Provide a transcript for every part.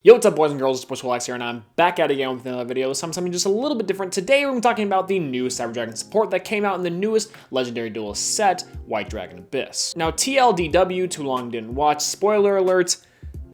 Yo, what's up boys and girls, it's Swolelax here, and I'm back at it again with another video, something just a little bit different. Today we're talking about the new Cyber Dragon support that came out in the newest Legendary Duelist set, White Dragon Abyss. Now TLDW, too long didn't watch, spoiler alert,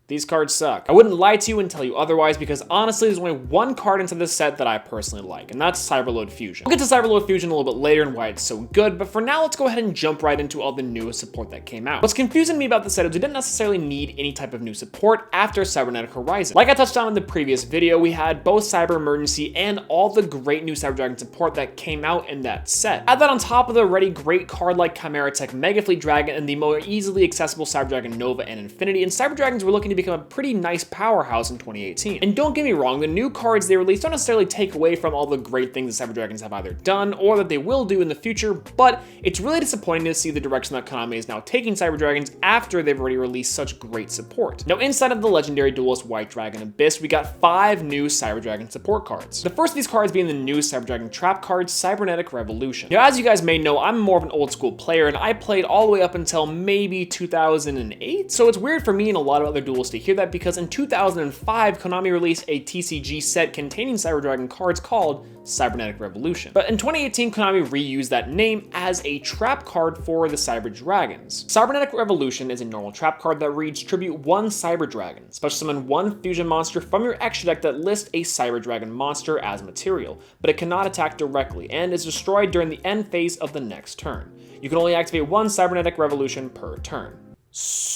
these cards suck. I wouldn't lie to you and tell you otherwise because honestly there's only one card into this set that I personally like, and that's Cyberload Fusion. We'll get to Cyberload Fusion a little bit later and why it's so good, but for now let's go ahead and jump right into all the newest support that came out. What's confusing me about this set is we didn't necessarily need any type of new support after Cybernetic Horizon. Like I touched on in the previous video, we had both Cyber Emergency and all the great new Cyber Dragon support that came out in that set. Add that on top of the already great card like Chimera Tech Mega Fleet Dragon and the more easily accessible Cyber Dragon Nova and Infinity, and Cyber Dragons were looking to become a pretty nice powerhouse in 2018. And don't get me wrong, the new cards they released don't necessarily take away from all the great things that Cyber Dragons have either done or that they will do in the future, but it's really disappointing to see the direction that Konami is now taking Cyber Dragons after they've already released such great support. Now inside of the Legendary Duelist White Dragon Abyss, we got 5 new Cyber Dragon support cards. The first of these cards being the new Cyber Dragon Trap card, Cybernetic Revolution. Now as you guys may know, I'm more of an old school player and I played all the way up until maybe 2008, so it's weird for me and a lot of other duelists to hear that because in 2005, Konami released a TCG set containing Cyber Dragon cards called Cybernetic Revolution. But in 2018, Konami reused that name as a trap card for the Cyber Dragons. Cybernetic Revolution is a normal trap card that reads tribute 1 Cyber Dragon. Special summon 1 fusion monster from your extra deck that lists a Cyber Dragon monster as material, but it cannot attack directly and is destroyed during the end phase of the next turn. You can only activate 1 Cybernetic Revolution per turn.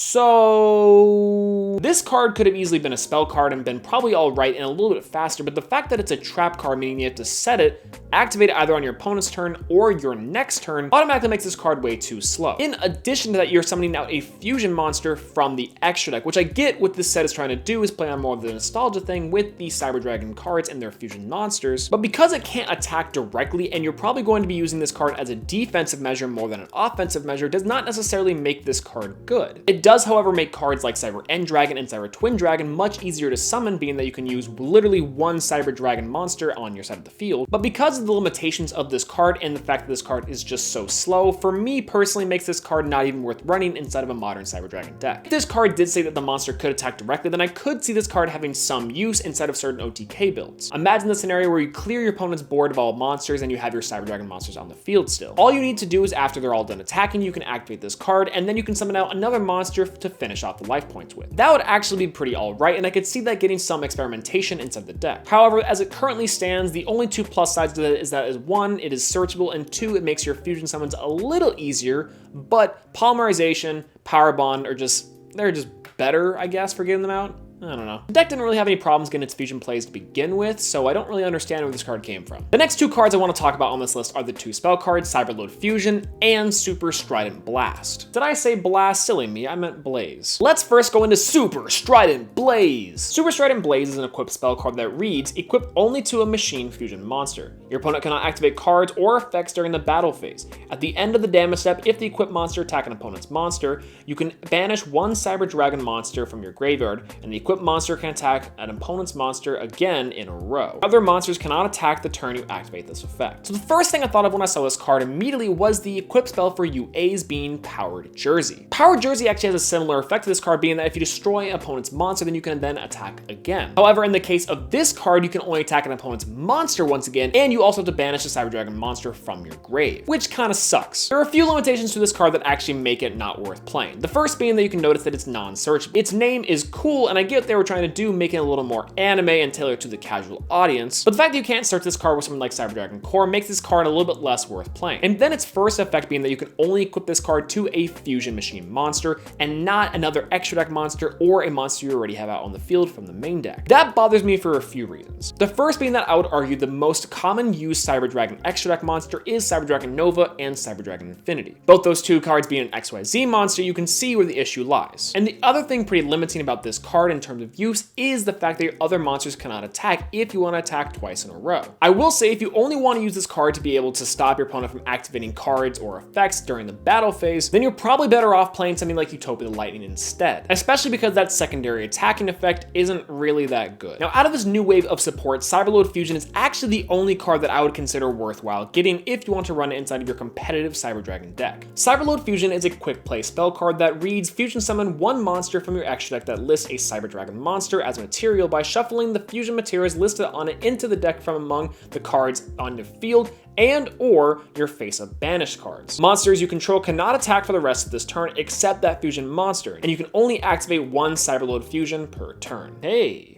So this card could have easily been a spell card and been probably all right and a little bit faster, but the fact that it's a trap card, meaning you have to set it, activate it either on your opponent's turn or your next turn, automatically makes this card way too slow. In addition to that, you're summoning out a fusion monster from the extra deck, which I get what this set is trying to do is play on more of the nostalgia thing with the Cyber Dragon cards and their fusion monsters, but because it can't attack directly and you're probably going to be using this card as a defensive measure more than an offensive measure, does not necessarily make this card good. It does, however, make cards like Cyber End Dragon and Cyber Twin Dragon much easier to summon, being that you can use literally 1 Cyber Dragon monster on your side of the field. But because of the limitations of this card and the fact that this card is just so slow, for me personally makes this card not even worth running inside of a modern Cyber Dragon deck. If this card did say that the monster could attack directly, then I could see this card having some use inside of certain OTK builds. Imagine the scenario where you clear your opponent's board of all monsters and you have your Cyber Dragon monsters on the field still. All you need to do is after they're all done attacking, you can activate this card and then you can summon out another monster to finish off the life points with. That would actually be pretty alright, and I could see that getting some experimentation inside the deck. However, as it currently stands, the only 2 plus sides to it is that 1, it is searchable, and 2, it makes your fusion summons a little easier, but polymerization, power bond they're just better, I guess, for getting them out. I don't know. The deck didn't really have any problems getting its fusion plays to begin with, so I don't really understand where this card came from. The next 2 cards I want to talk about on this list are the 2 spell cards, Cyberload Fusion and Super Strident Blast. Did I say blast? Silly me, I meant blaze. Let's first go into Super Strident Blaze. Super Strident Blaze is an equipped spell card that reads, equip only to a machine fusion monster. Your opponent cannot activate cards or effects during the battle phase. At the end of the damage step, if the equipped monster attack an opponent's monster, you can banish 1 Cyber Dragon monster from your graveyard, and the equipped monster can attack an opponent's monster again in a row. Other monsters cannot attack the turn you activate this effect. So the first thing I thought of when I saw this card immediately was the equip spell for UAs being Powered Jersey. Powered Jersey actually has a similar effect to this card, being that if you destroy an opponent's monster, then you can then attack again. However, in the case of this card, you can only attack an opponent's monster once again, and you also have to banish a Cyber Dragon monster from your grave, which kind of sucks. There are a few limitations to this card that actually make it not worth playing. The first being that you can notice that it's non-searchable. Its name is cool, and I get what they were trying to do, making it a little more anime and tailored to the casual audience, but the fact that you can't search this card with something like Cyber Dragon Core makes this card a little bit less worth playing. And then its first effect being that you can only equip this card to a fusion machine monster and not another extra deck monster or a monster you already have out on the field from the main deck. That bothers me for a few reasons. The first being that I would argue the most common used Cyber Dragon extra deck monster is Cyber Dragon Nova and Cyber Dragon Infinity. Both those 2 cards being an XYZ monster, you can see where the issue lies. And the other thing pretty limiting about this card in terms of use is the fact that your other monsters cannot attack if you want to attack twice in a row. I will say if you only want to use this card to be able to stop your opponent from activating cards or effects during the battle phase, then you're probably better off playing something like Utopia the Lightning instead, especially because that secondary attacking effect isn't really that good. Now out of this new wave of support, Cyberload Fusion is actually the only card that I would consider worthwhile getting if you want to run it inside of your competitive Cyber Dragon deck. Cyberload Fusion is a quick play spell card that reads fusion summon 1 monster from your extra deck that lists a Cyber Dragon Dragon monster as material by shuffling the fusion materials listed on it into the deck from among the cards on the field and or your face of banished cards. Monsters you control cannot attack for the rest of this turn except that fusion monster, and you can only activate one Cyberload fusion per turn. Hey.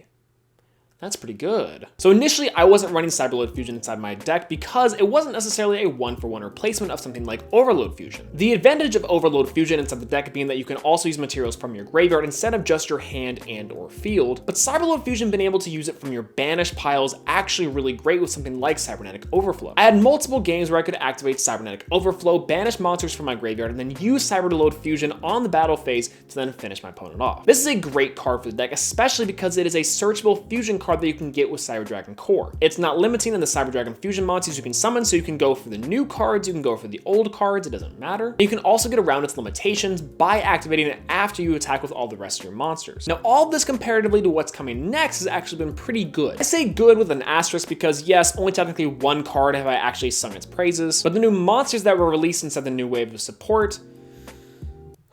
That's pretty good. So initially, I wasn't running Cyberload Fusion inside my deck because it wasn't necessarily a one-for-one replacement of something like Overload Fusion. The advantage of Overload Fusion inside the deck being that you can also use materials from your graveyard instead of just your hand and or field, but Cyberload Fusion being able to use it from your banished pile is actually really great with something like Cybernetic Overflow. I had multiple games where I could activate Cybernetic Overflow, banish monsters from my graveyard, and then use Cyberload Fusion on the battle phase to then finish my opponent off. This is a great card for the deck, especially because it is a searchable fusion card that you can get with Cyber Dragon Core. It's not limiting in the Cyber Dragon fusion monsters you can summon, so you can go for the new cards, you can go for the old cards, it doesn't matter. You can also get around its limitations by activating it after you attack with all the rest of your monsters. Now, all of this comparatively to what's coming next has actually been pretty good. I say good with an asterisk because yes, only technically one card have I actually sung its praises, but the new monsters that were released inside the new wave of support,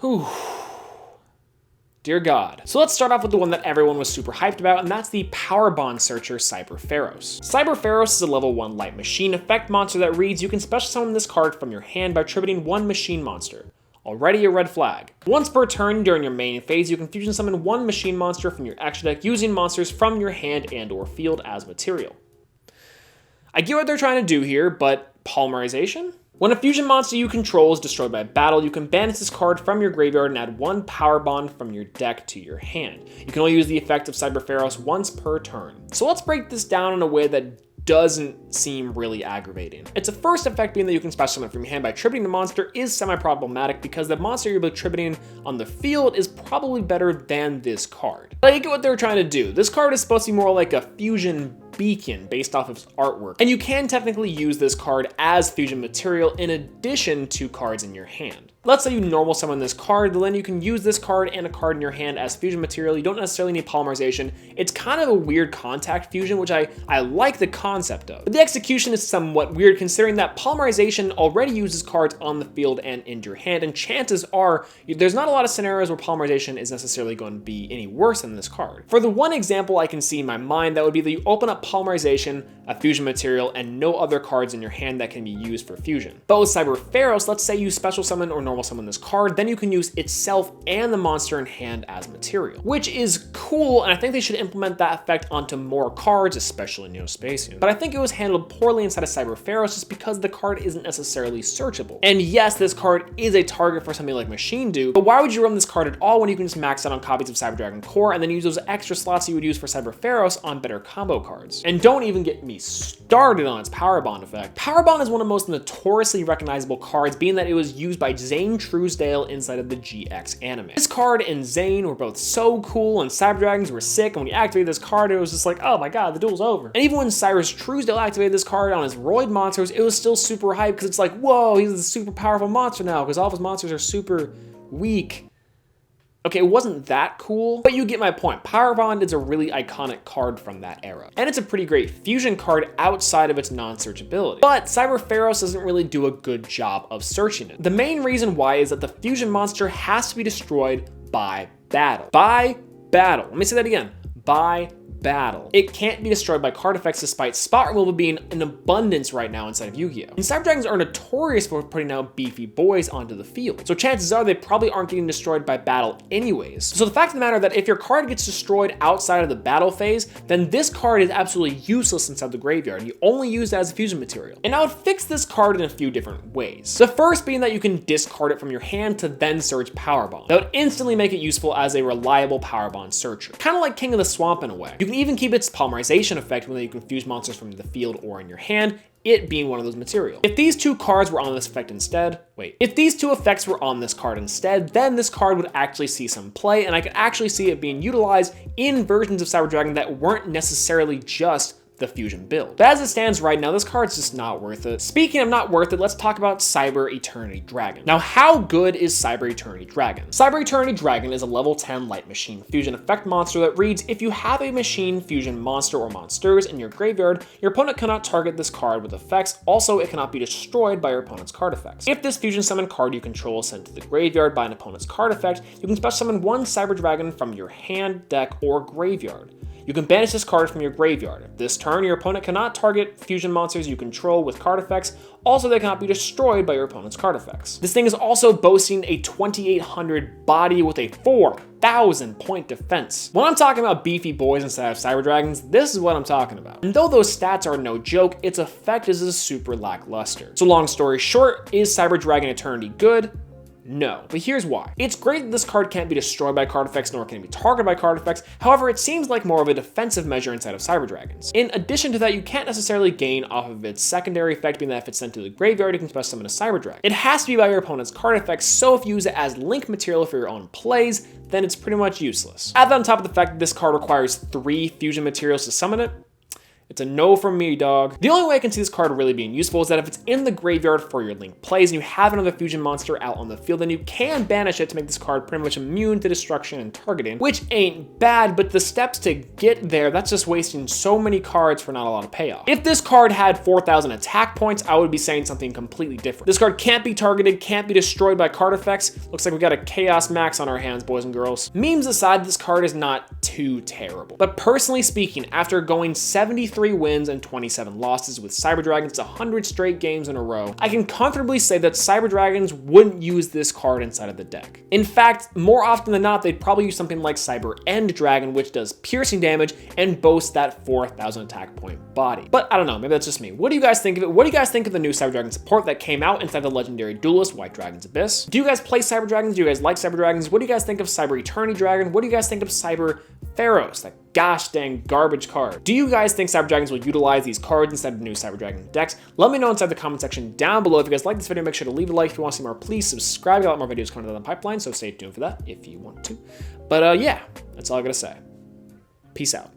whew. Dear God. So let's start off with the one that everyone was super hyped about, and that's the Power Bond Searcher Cyberpharos. Cyberpharos is a level 1 light machine effect monster that reads, you can special summon this card from your hand by tributing one machine monster. Already a red flag. Once per turn during your main phase, you can fusion summon one machine monster from your extra deck using monsters from your hand and or field as material. I get what they're trying to do here, but polymerization? When a fusion monster you control is destroyed by battle, you can banish this card from your graveyard and add one Power Bond from your deck to your hand. You can only use the effect of Cyberpharos once per turn. So let's break this down in a way that doesn't seem really aggravating. Its first effect being that you can special summon from your hand by tributing the monster is semi-problematic because the monster you're tributing on the field is probably better than this card. But I get what they're trying to do. This card is supposed to be more like a fusion beacon based off of its artwork, and you can technically use this card as fusion material in addition to cards in your hand. Let's say you normal summon this card, then you can use this card and a card in your hand as fusion material. You don't necessarily need polymerization. It's kind of a weird contact fusion, which I like the concept of. But the execution is somewhat weird considering that polymerization already uses cards on the field and in your hand, and chances are there's not a lot of scenarios where polymerization is necessarily going to be any worse than this card. For the one example I can see in my mind, that would be that you open up polymerization, a fusion material, and no other cards in your hand that can be used for fusion. But with Cyberpharos, let's say you special summon or normal summon this card, then you can use itself and the monster in hand as material, which is cool, and I think they should implement that effect onto more cards, especially Neospatian. But I think it was handled poorly inside of Cyberpharos just because the card isn't necessarily searchable. And yes, this card is a target for something like Machine Do, but why would you run this card at all when you can just max out on copies of Cyber Dragon Core and then use those extra slots you would use for Cyberpharos on better combo cards? And don't even get me started on its Power Bond effect. Power Bond is one of the most notoriously recognizable cards, being that it was used by Zane Truesdale inside of the GX anime. This card and Zane were both so cool, and Cyber Dragons were sick, and when you activated this card, it was just like, oh my god, the duel's over. And even when Cyrus Truesdale activated this card on his Roid monsters, it was still super hype because it's like, whoa, he's a super powerful monster now because all of his monsters are super weak. Okay, it wasn't that cool, but you get my point. Power Bond is a really iconic card from that era, and it's a pretty great fusion card outside of its non-searchability. But Cyberpharos doesn't really do a good job of searching it. The main reason why is that the fusion monster has to be destroyed by battle. By battle. Let me say that again. By battle. It can't be destroyed by card effects despite spot removal being in abundance right now inside of Yu-Gi-Oh! And Cyber Dragons are notorious for putting out beefy boys onto the field, so chances are they probably aren't getting destroyed by battle anyways. So the fact of the matter that if your card gets destroyed outside of the battle phase, then this card is absolutely useless inside the graveyard. You only use it as a fusion material. And I would fix this card in a few different ways. The first being that you can discard it from your hand to then search Power Bond. That would instantly make it useful as a reliable Power Bond searcher. Kind of like King of the Swamp in a way. You can even keep its polymerization effect when you can fuse monsters from the field or in your hand, it being one of those materials. If these two cards were on this effect instead, if these two effects were on this card instead, then this card would actually see some play, and I could actually see it being utilized in versions of Cyber Dragon that weren't necessarily just the fusion build. But as it stands right now, this card's just not worth it. Speaking of not worth it, let's talk about Cyber Eternity Dragon. Now, how good is Cyber Eternity Dragon? Cyber Eternity Dragon is a level 10 light machine fusion effect monster that reads, if you have a machine fusion monster or monsters in your graveyard, your opponent cannot target this card with effects. Also, it cannot be destroyed by your opponent's card effects. If this fusion summon card you control is sent to the graveyard by an opponent's card effect, you can special summon one Cyber Dragon from your hand, deck, or graveyard. You can banish this card from your graveyard. This turn, your opponent cannot target fusion monsters you control with card effects. Also, they cannot be destroyed by your opponent's card effects. This thing is also boasting a 2800 body with a 4000 point defense. When I'm talking about beefy boys instead of Cyber Dragons, this is what I'm talking about. And though those stats are no joke, its effect is super lackluster. So long story short, is Cyber Dragon Eternity good? No, but here's why. It's great that this card can't be destroyed by card effects, nor can it be targeted by card effects. However, it seems like more of a defensive measure inside of Cyber Dragons. In addition to that, you can't necessarily gain off of its secondary effect, being that if it's sent to the graveyard, you can special summon a Cyber Dragon. It has to be by your opponent's card effects, so if you use it as link material for your own plays, then it's pretty much useless. Add that on top of the fact that this card requires 3 fusion materials to summon it, it's a no from me, dog. The only way I can see this card really being useful is that if it's in the graveyard for your link plays and you have another fusion monster out on the field, then you can banish it to make this card pretty much immune to destruction and targeting, which ain't bad, but the steps to get there, that's just wasting so many cards for not a lot of payoff. If this card had 4000 attack points, I would be saying something completely different. This card can't be targeted, can't be destroyed by card effects. Looks like we got a Chaos Max on our hands, boys and girls. Memes aside, this card is not too terrible. But personally speaking, after going 73 wins and 27 losses with Cyber Dragons 100 straight games in a row, I can comfortably say that Cyber Dragons wouldn't use this card inside of the deck. In fact, more often than not, they'd probably use something like Cyber End Dragon, which does piercing damage and boasts that 4000 attack point body. But I don't know, maybe that's just me. What do you guys think of it? What do you guys think of the new Cyber Dragon support that came out inside the Legendary Duelist White Dragon's Abyss? Do you guys play Cyber Dragons? Do you guys like Cyber Dragons? What do you guys think of Cyber Eternity Dragon? What do you guys think of Cyber Pharaohs, that gosh dang garbage card? Do you guys think Cyber Dragons will utilize these cards instead of new Cyber Dragon decks? Let me know inside the comment section down below. If you guys like this video, make sure to leave a like. If you want to see more, please subscribe. Got a lot more videos coming down the pipeline, so stay tuned for that if you want to. But yeah, that's all I gotta say. Peace out.